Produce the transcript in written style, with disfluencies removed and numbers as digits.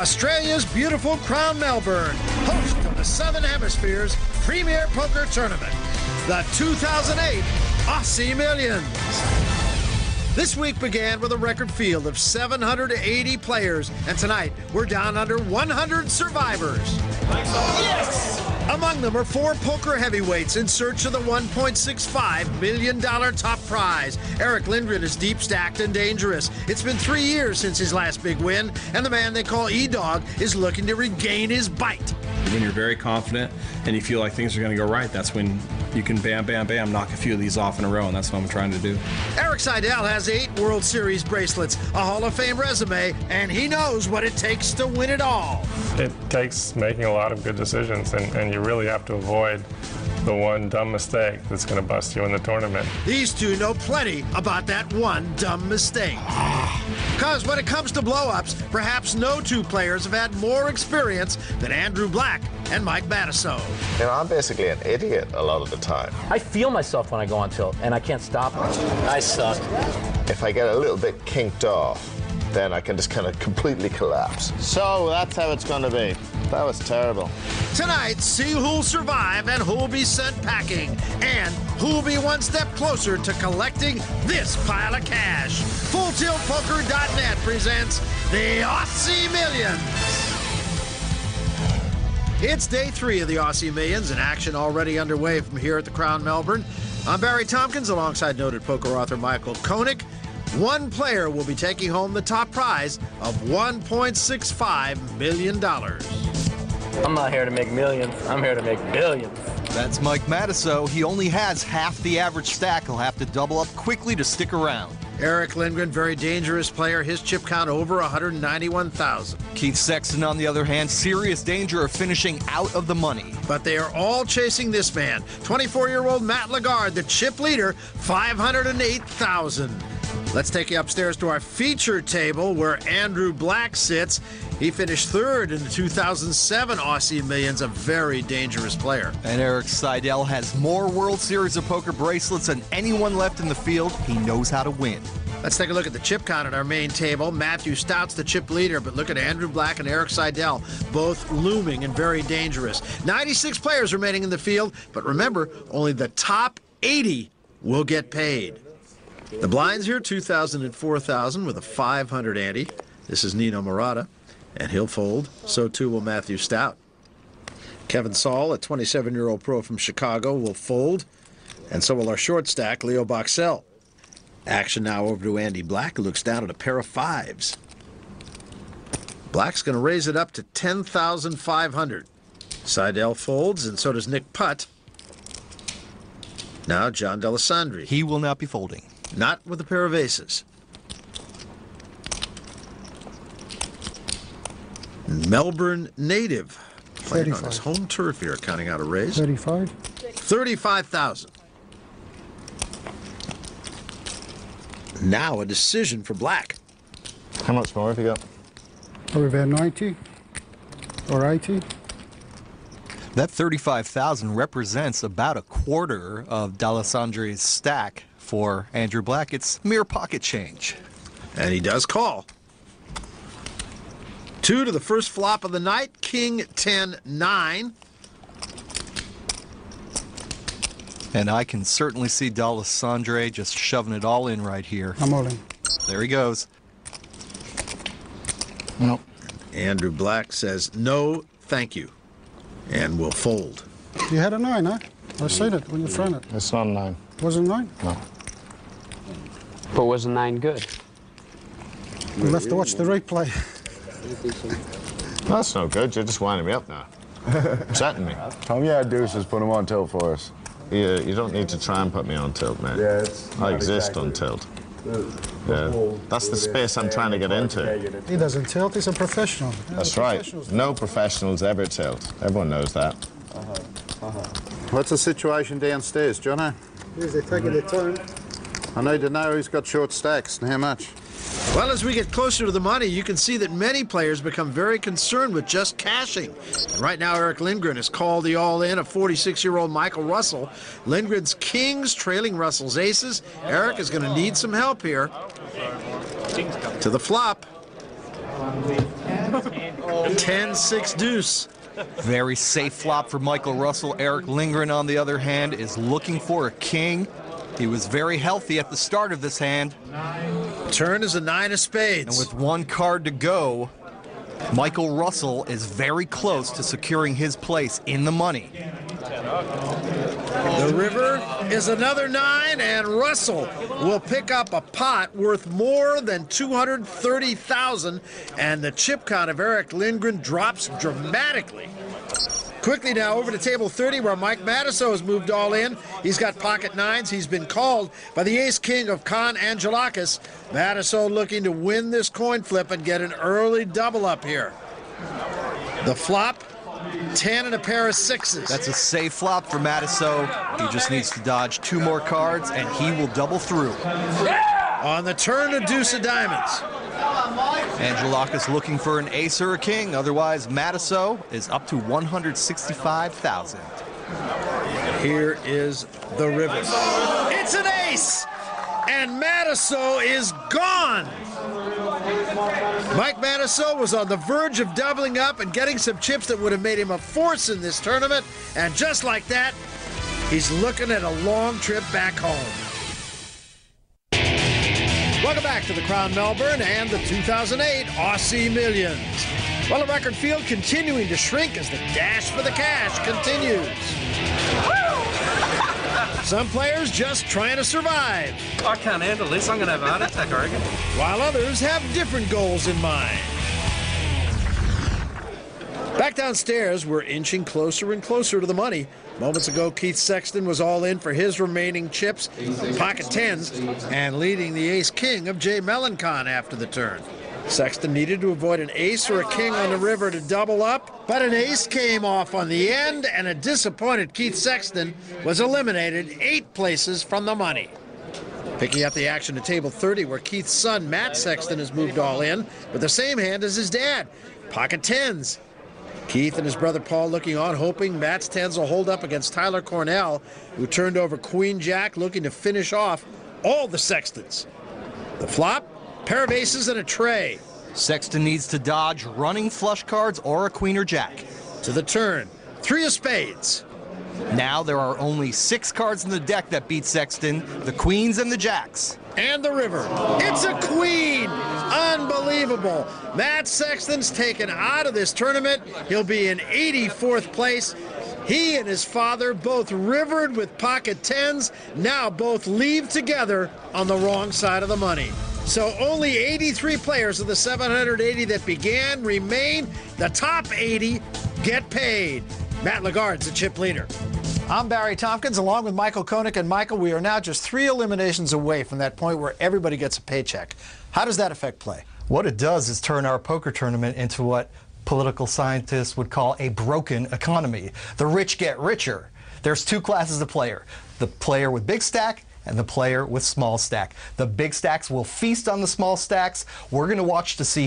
Australia's beautiful Crown Melbourne, host of the Southern Hemisphere's premier poker tournament, the 2008 Aussie Millions. This week began with a record field of 780 players, and tonight we're down under 100 survivors. Yes! Among them are 4 poker heavyweights in search of the $1.65 million top prize. Eric Lindgren is deep stacked and dangerous. It's been 3 years since his last big win, and the man they call E-Dog is looking to regain his bite. When you're very confident and you feel like things are going to go right, that's when you can bam, bam, bam, knock a few of these off in a row, and that's what I'm trying to do. Eric Seidel has 8 World Series bracelets, a Hall of Fame resume, and he knows what it takes to win it all. It takes making a lot of good decisions, and you really have to avoid the one dumb mistake that's going to bust you in the tournament. These two know plenty about that one dumb mistake. Because when it comes to blow-ups, perhaps no 2 players have had more experience than Andrew Black and Mike Matusow. You know, I'm basically an idiot a lot of the time. I feel myself when I go on tilt, and I can't stop it. I suck. If I get a little bit kinked off, then I can just kind of completely collapse. So that's how it's going to be. That was terrible. Tonight, see who'll survive and who'll be sent packing, and who'll be one step closer to collecting this pile of cash. FullTiltPoker.net presents the Aussie Millions. It's day 3 of the Aussie Millions, and action already underway from here at the Crown Melbourne. I'm Barry Tompkins alongside noted poker author Michael Koenig. One player will be taking home the top prize of $1.65 million. I'm not here to make millions. I'm here to make billions. That's Mike Matusow. He only has half the average stack. He'll have to double up quickly to stick around. Eric Lindgren, very dangerous player. His chip count over 191,000. Keith Sexton, on the other hand, serious danger of finishing out of the money. But they are all chasing this man, 24-year-old Matt Lagarde, the chip leader, 508,000. Let's take you upstairs to our feature table where Andrew Black sits. He finished 3rd in the 2007 Aussie Millions, a very dangerous player. And Eric Seidel has more World Series of Poker bracelets than anyone left in the field. He knows how to win. Let's take a look at the chip count at our main table. Matthew Stout's the chip leader, but look at Andrew Black and Eric Seidel, both looming and very dangerous. 96 players remaining in the field, but remember, only the top 80 will get paid. The blinds here, 2,000 and 4,000 with a 500 ante. This is Nino Murata, and he'll fold. So too will Matthew Stout. Kevin Saul, a 27-year-old pro from Chicago, will fold, and so will our short stack, Leo Boxell. Action now over to Andy Black, who looks down at a pair of 5s. Black's going to raise it up to 10,500. Seidel folds, and so does Nick Putt. Now John D'Alessandri. He will not be folding. Not with a pair of aces. Melbourne native playing on his home turf here, counting out a raise. 35. 35,000. Now a decision for Black. How much more have you got? Are we at 90 or 80? That 35,000 represents about a quarter of D'Alessandri's stack. For Andrew Black, it's mere pocket change. And he does call. 2 to the first flop of the night, King 10-9. And I can certainly see D'Alessandri just shoving it all in right here. I'm all in. There he goes. No. Andrew Black says, no, thank you, and will fold. You had a 9, huh? I seen it when you front it. It's not a 9. Wasn't 9? No. But wasn't 9 good? We'll have to watch the replay. That's no good. You're just winding me up now. Upsetting me. All you gotta do is just put him on tilt for us. You don't need to try and put me on tilt, man. Yeah, it's I exist on tilt. Yeah. That's the space I'm trying to get into. He doesn't tilt, he's a professional. That's right. No professionals ever tilt. Everyone knows that. What's the situation downstairs, Jono? They're taking their time. I need to know who's got short stacks and how much. Well, as we get closer to the money, you can see that many players become very concerned with just cashing. And right now, Eric Lindgren has called the all-in of 46-year-old Michael Russell. Lindgren's kings trailing Russell's aces. Eric is going to need some help here. To the flop. 10-6 deuce. Very safe flop for Michael Russell. Eric Lindgren, on the other hand, is looking for a king. He was very healthy at the start of this hand. Turn is a 9 of spades. And with one card to go, Michael Russell is very close to securing his place in the money. The river is another 9, and Russell will pick up a pot worth more than $230,000, and the chip count of Eric Lindgren drops dramatically. Quickly now over to table 30, where Mike Matusow has moved all in. He's got pocket 9s. He's been called by the ace-king of Con Angelakis. Matusow looking to win this coin flip and get an early double up here. The flop, 10 and a pair of 6s. That's a safe flop for Matusow. He just needs to dodge 2 more cards, and he will double through. On the turn, a deuce of diamonds. Angelakis looking for an ace or a king. Otherwise, Matusow is up to $165,000. Here is the river. It's an ace! And Matusow is gone! Mike Matusow was on the verge of doubling up and getting some chips that would have made him a force in this tournament. And just like that, he's looking at a long trip back home. Welcome back to the Crown Melbourne and the 2008 Aussie Millions. Well, the record field continuing to shrink as the dash for the cash continues. Some players just trying to survive. I can't handle this. I'm going to have a heart attack, I reckon. While others have different goals in mind. Back downstairs, we're inching closer and closer to the money. Moments ago, Keith Sexton was all in for his remaining chips, pocket 10s, and leading the ace-king of Jay Melancon after the turn. Sexton needed to avoid an ace or a king on the river to double up, but an ace came off on the end, and a disappointed Keith Sexton was eliminated 8 places from the money. Picking up the action at table 30, where Keith's son, Matt Sexton, has moved all in with the same hand as his dad, pocket 10s. Keith and his brother Paul looking on, hoping Matt's 10s will hold up against Tyler Cornell, who turned over Queen Jack, looking to finish off all the Sextons. The flop, pair of aces and a tray. Sexton needs to dodge running flush cards or a queen or jack. To the turn, 3 of spades. Now there are only 6 cards in the deck that beat Sexton, the queens and the jacks. And the river. It's a queen! Unbelievable. Matt Sexton's taken out of this tournament. He'll be in 84th place. He and his father both rivered with pocket 10s, now both leave together on the wrong side of the money. So only 83 players of the 780 that began remain. The top 80 get paid. Matt Lagarde's the chip leader. I'm Barry Tompkins, along with Michael Koenig. And Michael, we are now just 3 eliminations away from that point where everybody gets a paycheck. How does that affect play? What it does is turn our poker tournament into what political scientists would call a broken economy. The rich get richer. There's 2 classes of player, the player with big stack and the player with small stack. The big stacks will feast on the small stacks. We're going to watch to see